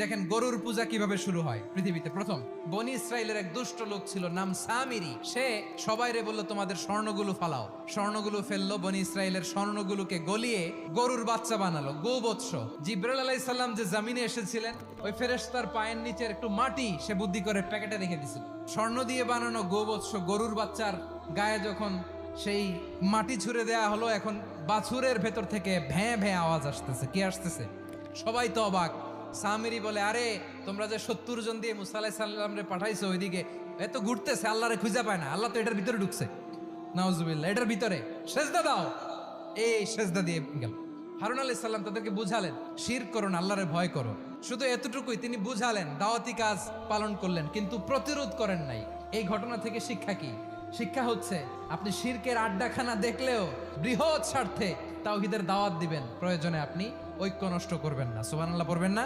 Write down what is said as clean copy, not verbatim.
দেখেন গরুর পূজা কিভাবে শুরু হয় পৃথিবীতে প্রথম। বনি ইসরায়েলের এক দুষ্ট লোক ছিল, নাম সামিরি। সে সবাইরে বলল তোমাদের স্বর্ণগুলো ফালাও। স্বর্ণগুলো ফেললো, বনি ইসরায়েলের স্বর্ণগুলোকে গলিয়ে গরুর বাচ্চা বানালো, গোবৎস। জিব্রাইল আলাইহিস সালাম যে জমিনে এসেছিলেন, ওই ফেরেশতার পায়ের নিচের একটু মাটি সে বুদ্ধি করে প্যাকেটে রেখে দিছিল। স্বর্ণ দিয়ে বানানো গোবৎস গরুর বাচ্চার গায়ে যখন সেই মাটি ছুঁড়ে দেয়া হলো, এখন বাছুরের ভেতর থেকে ভ্যাঁ ভ্যাঁ আওয়াজ আসতেছে। কি আসতেছে? সবাই তো অবাক। সামিরি বলে, আরে তোমরা যে 70 জন দিয়ে মুসা আলাইহিস সালাম রে পাঠাইছো ওইদিকে, এত ঘুরতেছে, আল্লাহরে খুঁজে পায় না, আল্লাহ তো এটার ভিতরে ঢুকছে। নাউজুবিল্লাহ, এটার ভিতরে সেজদা দাও। এই সেজদা দিয়ে গেল। হারুন আলাইহিস সালাম তাদেরকে বুঝালেন, শিরক করো না, আল্লাহরে ভয় করো। শুধু এতটুকুই তিনি বুঝালেন, দাওয়াতি কাজ পালন করলেন, কিন্তু প্রতিরোধ করেন নাই। এই ঘটনা থেকে শিক্ষা কি? শিক্ষা হচ্ছে, আপনি শিরকের আড্ডাখানা দেখলেও বৃহৎ স্বার্থে তাওহীদের দাওয়াত দিবেন, প্রয়োজনে আপনি ঐক্য নষ্ট করবেন না। সুবহানাল্লাহ পড়বেন না?